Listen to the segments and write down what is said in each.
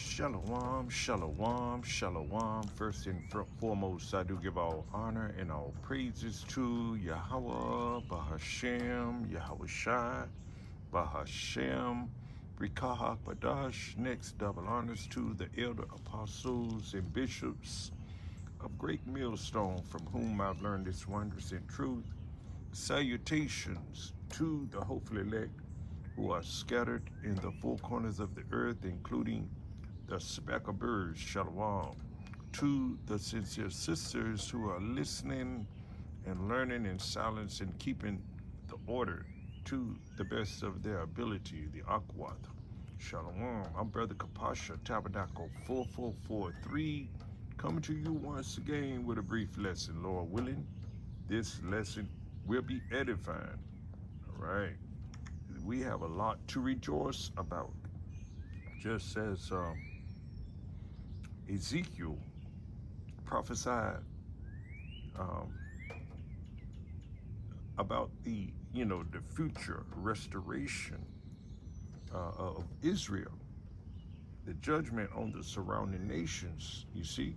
Shalom, shalom, shalom. First and foremost, I do give all honor and all praises to Yahweh, Bahashem, Yahweh Shai, Bahashem, Rikah Badash. Next, double honors to the elder apostles and bishops of Great Millstone, from whom I've learned this wondrous and truth. Salutations to the hopeful elect who are scattered in the four corners of the earth, including the speckled birds, shalom, to the sincere sisters who are listening and learning in silence and keeping the order to the best of their ability, the Akwat, shalom. I'm Brother Kapasha, Tabernacle 4443, coming to you once again with a brief lesson, Lord willing. This lesson will be edifying, all right? We have a lot to rejoice about, just as Ezekiel prophesied um, about the future restoration of Israel, the judgment on the surrounding nations, you see,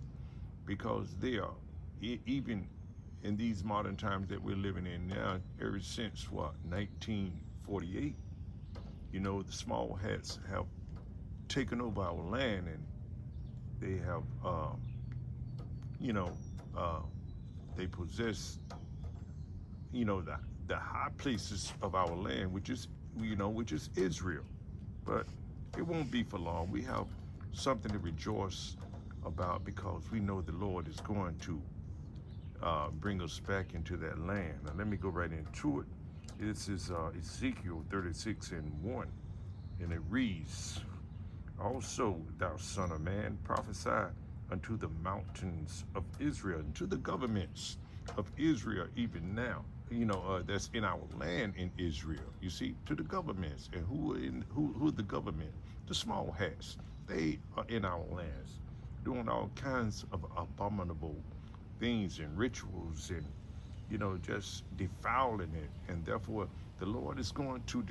because they are, even in these modern times that we're living in now, ever since 1948, the small hats have taken over our land, and they have, you know, uh, they possess, the high places of our land, which is Israel. But it won't be for long. We have something to rejoice about, because we know the Lord is going to bring us back into that land. Now let me go right into it. This is Ezekiel 36:1, and it reads, "Also, thou son of man, prophesy unto the mountains of Israel, and to the governments of Israel even now." That's in our land in Israel. You see, to the governments, and who the government? The small hats. They are in our lands, doing all kinds of abominable things and rituals, and just defiling it. And therefore, the Lord is going to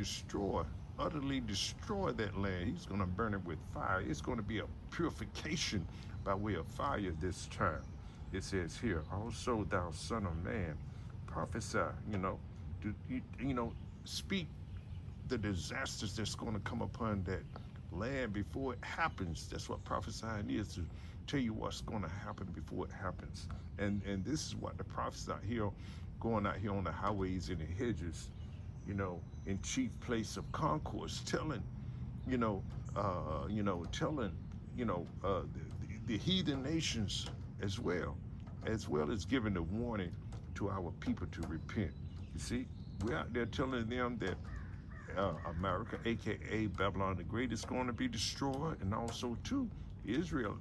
utterly destroy that land. He's going to burn it with fire. It's going to be a purification by way of fire this time. It says here, "Also, thou son of man, prophesy," speak the disasters that's going to come upon that land before it happens. That's what prophesying is, to tell you what's going to happen before it happens. And this is what the prophets out here, going out here on the highways and the hedges, in chief place of concourse, telling, telling, the heathen nations as well as giving a warning to our people to repent. You see, we're out there telling them that America, aka Babylon the Great, is going to be destroyed, and also too Israel.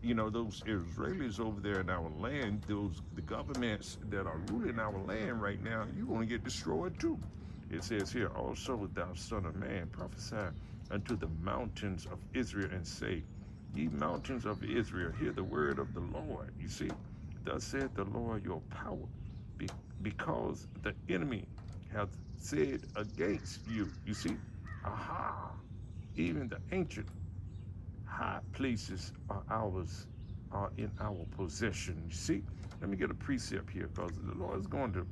Those Israelis over there in our land, the governments that are ruling our land right now, you're going to get destroyed too. It says here, "Also, thou son of man, prophesy unto the mountains of Israel, and say, Ye mountains of Israel, hear the word of the Lord." You see, "Thus saith the Lord your power, because the enemy hath said against you." You see, aha, even the ancient high places are in our possession. You see, let me get a precept here, because the Lord is going to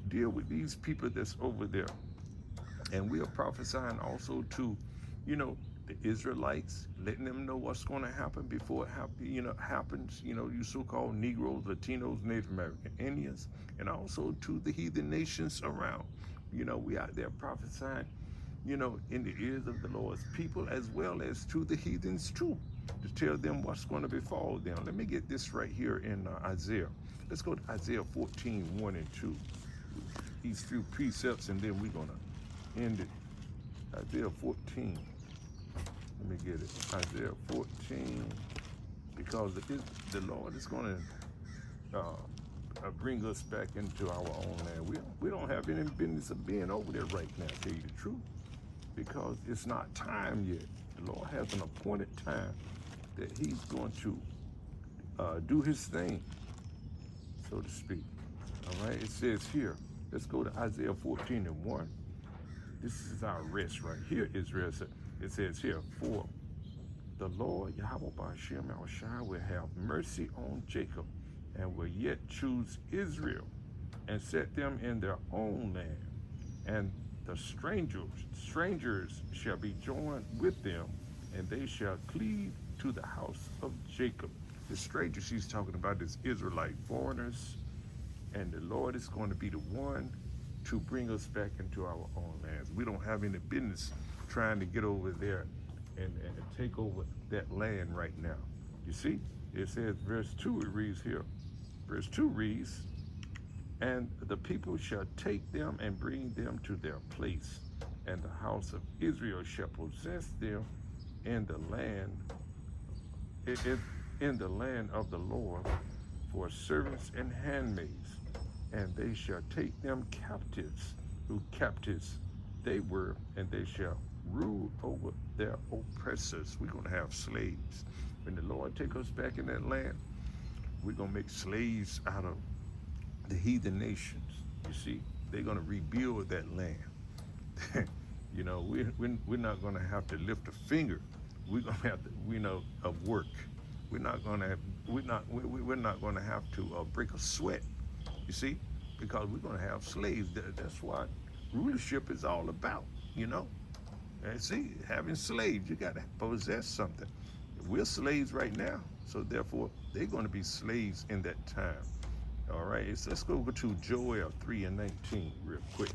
deal with these people that's over there. And we are prophesying also to, the Israelites, letting them know what's going to happen before it happens. You so-called Negroes, Latinos, Native American Indians, and also to the heathen nations around. We out there prophesying, in the ears of the Lord's people, as well as to the heathens too, to tell them what's going to befall them. Let me get this right here in Isaiah. Let's go to Isaiah 14:1 and 2. These few precepts, and then we're going to end it. Isaiah 14. Let me get it. Isaiah 14. Because the Lord is going to bring us back into our own land. We don't have any business of being over there right now, to tell you the truth, because it's not time yet. The Lord has an appointed time that He's going to do His thing, so to speak. All right, it says here, let's go to Isaiah 14:1. This is our rest right here, Israel. It says here, "For the Lord, Yahweh Ba'ashem Al-Shai, will have mercy on Jacob and will yet choose Israel and set them in their own land. And the strangers shall be joined with them, and they shall cleave to the house of Jacob. The strangers she's talking about is Israelite foreigners, and the Lord is going to be the one to bring us back into our own lands. We don't have any business trying to get over there and take over that land right now. You see, it says, verse 2, it reads here. Verse 2 reads, and the people shall take them and bring them to their place, and the house of Israel shall possess them in the land, in the land of the Lord, for servants and handmaids, and they shall take them captives, who captives they were, and they shall rule over their oppressors. We're going to have slaves. When the Lord take us back in that land, we're going to make slaves out of the heathen nations. You see, they're going to rebuild that land. You know, we're not going to have to lift a finger. We're going to have to, of work. We're not going to have to break a sweat. You see, because we're going to have slaves. That's what rulership is all about. And see, having slaves, you got to possess something. We're slaves right now, so therefore they're going to be slaves in that time. All right, so let's go to Joel 3:19 real quick.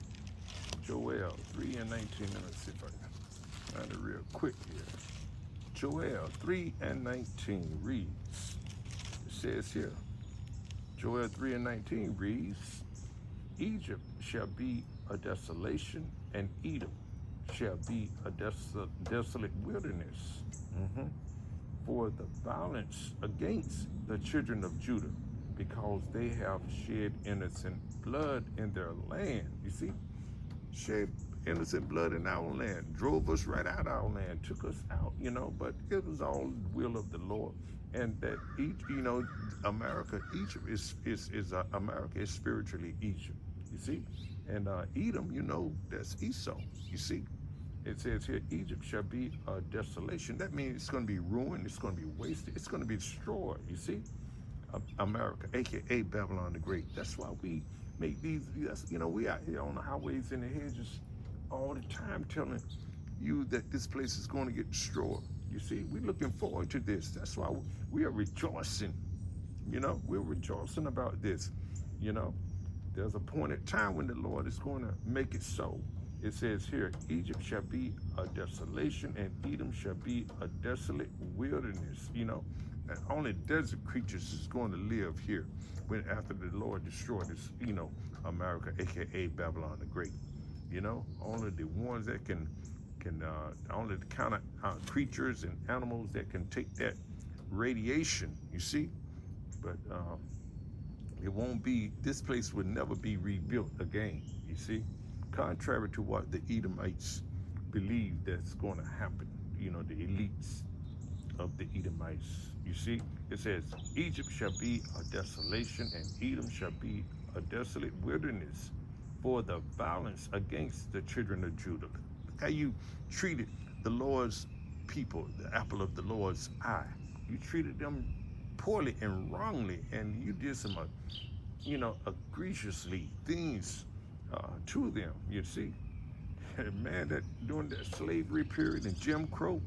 Joel 3:19. Let's see if I can find it real quick here. Joel 3:19 reads. It says here. Joel 3:19 reads, Egypt shall be a desolation, and Edom shall be a desolate wilderness. For the violence against the children of Judah, because they have shed innocent blood in their land. You see, shed innocent blood in our land, drove us right out of our land, took us out, but it was all the will of the Lord. And that America, Egypt America is spiritually Egypt, you see. And Edom, that's Esau, you see. It says here, Egypt shall be a desolation. That means it's going to be ruined, it's going to be wasted, it's going to be destroyed, you see. America, aka Babylon the Great. That's why we make these, we out here on the highways and the hedges all the time telling you that this place is going to get destroyed. You see, we're looking forward to this. That's why we are rejoicing. We're rejoicing about this. There's a point in time when the Lord is going to make it so. It says here, Egypt shall be a desolation, and Edom shall be a desolate wilderness. And only desert creatures is going to live here after the Lord destroyed this, America, aka Babylon the Great. Only the ones that can only the kind of creatures and animals that can take that radiation, you see. But it won't be, this place will never be rebuilt again, you see. Contrary to what the Edomites believe that's going to happen, the elites of the Edomites. You see, it says, Egypt shall be a desolation, and Edom shall be a desolate wilderness for the violence against the children of Judah. Look how you treated the Lord's people, the apple of the Lord's eye. You treated them poorly and wrongly, and you did some, egregiously things to them, you see. And man, that during that slavery period and Jim Crow,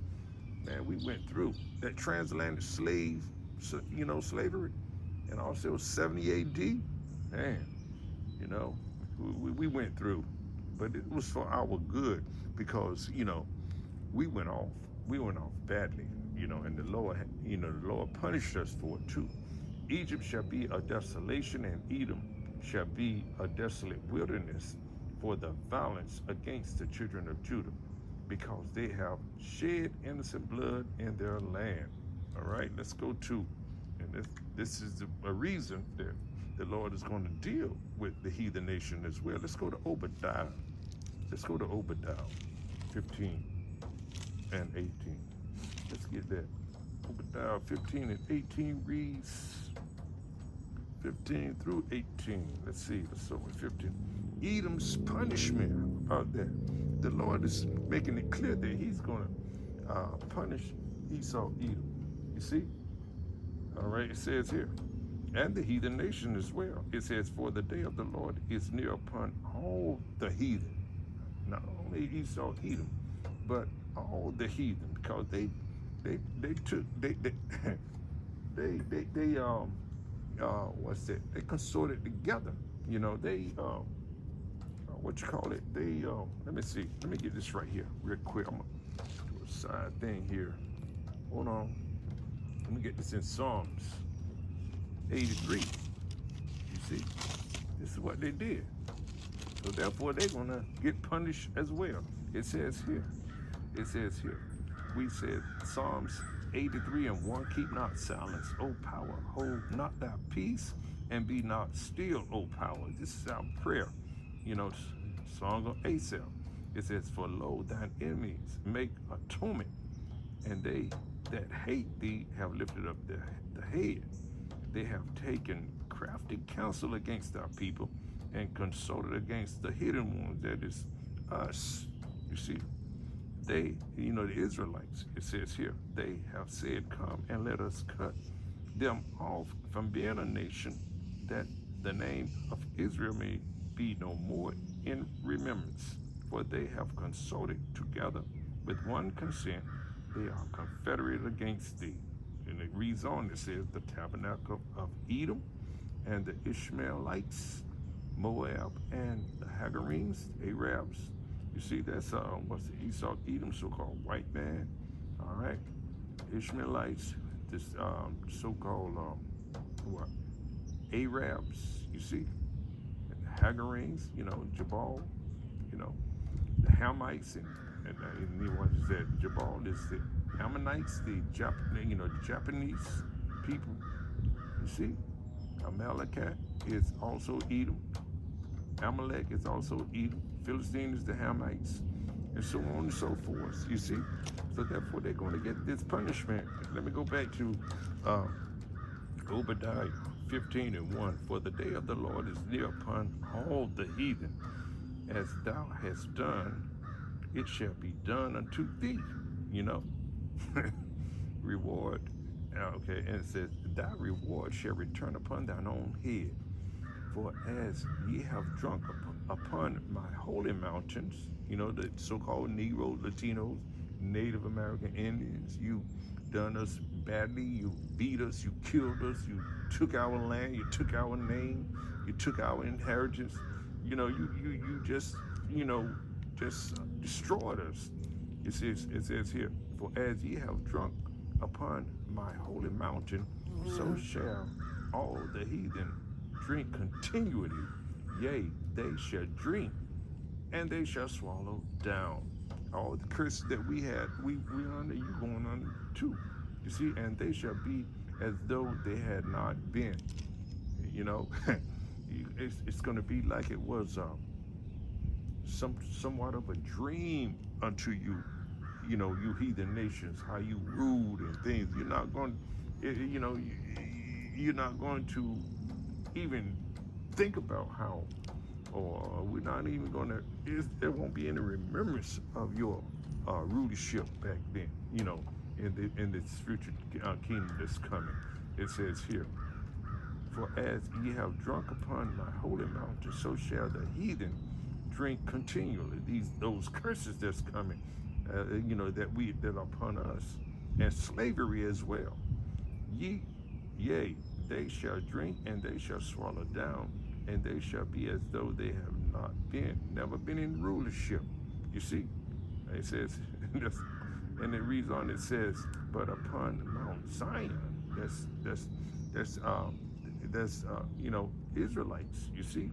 man, we went through that transatlantic slavery, and also 70 AD, man, we went through, but it was for our good because, we went off badly, and the Lord punished us for it too. Egypt shall be a desolation, and Edom shall be a desolate wilderness for the violence against the children of Judah, because they have shed innocent blood in their land. All right, let's go to, and this is a reason that the Lord is going to deal with the heathen nation as well. Let's go to Obadiah. Let's go to Obadiah 15 and 18. Let's get that. Obadiah 15 and 18 reads 15 through 18. Let's see. Let's start with 15. Edom's punishment about that. The Lord is making it clear that he's going to punish Esau, Edom. You see? All right, it says here, and the heathen nation as well. It says, for the day of the Lord is near upon all the heathen, not only Esau, Edom, but all the heathen, because they took what's that? They consorted together. You know, they what you call it? They let me see. Let me get this right here, real quick. I'm gonna do a side thing here. Hold on. Let me get this in Psalms 83. You see, this is what they did. So therefore, they're gonna get punished as well. It says here. It says here. We said Psalms 83:1. Keep not silence, O power. Hold not thy peace, and be not still, O power. This is our prayer. You know, Song of Asaph. It says, for lo, thine enemies make atonement, and they that hate thee have lifted up the head. They have taken crafty counsel against our people, and consulted against the hidden ones, that is us. You see, they, you know, the Israelites, it says here, they have said, come and let us cut them off from being a nation, that the name of Israel may be no more in remembrance. For they have consulted together with one consent, they are confederate against thee. And it reads on, it says, the tabernacle of Edom, and the Ishmaelites, Moab, and the Hagarenes, Arabs. You see, that's what's the Esau, Edom, so-called white man. All right, Ishmaelites, this so-called what? Arabs. You see, and the Hagarenes. You know, Jabal. You know, the Hamites, and what is that? Jabal is the Ammonites, the Japanese. You know, the Japanese people. You see, Amalekite is also Edom. Amalek is also Edom. Philistine is the Hamites, and so on and so forth. You see, so therefore they're going to get this punishment. Let me go back to Obadiah 15:1. For the day of the Lord is near upon all the heathen. As thou hast done, it shall be done unto thee. You know, reward. Okay, and it says, thy reward shall return upon thine own head. For as ye have drunk upon my holy mountains, you know, the so-called Negro, Latinos, Native American Indians, you done us badly, you beat us, you killed us, you took our land, you took our name, you took our inheritance, you know, you just, you know, just destroyed us. It says here, for as ye have drunk upon my holy mountain, so shall all the heathen drink continually. Yea, they shall drink, and they shall swallow down. All the curses that we had, we under, you going under too. You see, and they shall be as though they had not been. You know, it's going to be like it was somewhat of a dream unto you. You know, you heathen nations, how you ruled and things. You're not going, you know, you're not going to even think about how, or we're not even going to, there won't be any remembrance of your rulership back then, you know, in this future kingdom that's coming. It says here, for as ye have drunk upon my holy mountain, so shall the heathen drink continually. Those curses that's coming, you know, that are upon us, and slavery as well. Yea, they shall drink, and they shall swallow down, and they shall be as though they have never been in rulership. You see, it says, and it reads on. It says, but upon Mount Zion, that's you know, Israelites. You see,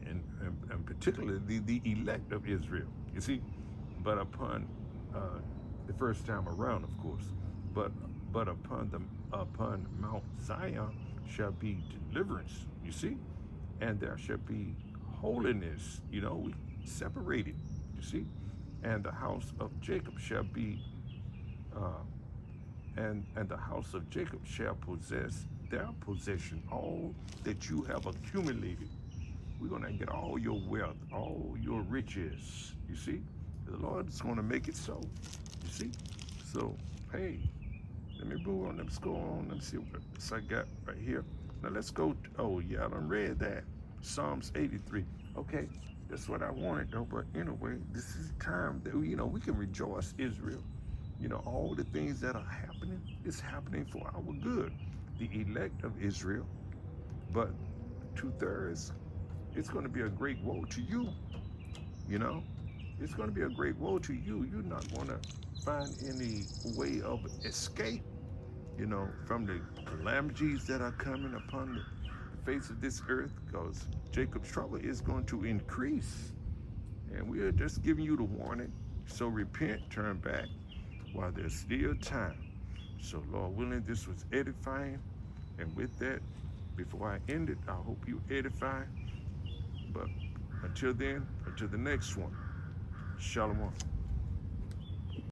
and particularly the elect of Israel. You see, but upon the first time around, of course, but upon Mount Zion shall be deliverance. You see, and there shall be holiness. You know, we separated. You see, and the house of Jacob shall be, and the house of Jacob shall possess their possession, all that you have accumulated. We're going to get all your wealth, all your riches. You see, the Lord is going to make it so. You see, so Hey, let me move on. Let's go on. Let me see what else I got right here. Now let's go. Oh yeah, I done read that. Psalms 83. Okay, that's what I wanted though. But anyway, this is time that we can rejoice, Israel. All the things that are happening is happening for our good. The elect of Israel, but 2/3, it's going to be a great woe to you. You know, it's going to be a great woe to you. You're not going to find any way of escape, from the calamities that are coming upon the face of this earth, because Jacob's trouble is going to increase. And we are just giving you the warning. So repent, turn back while there's still time. So, Lord willing, this was edifying. And with that, before I end it, I hope you edify. But until then, until the next one, Shalom.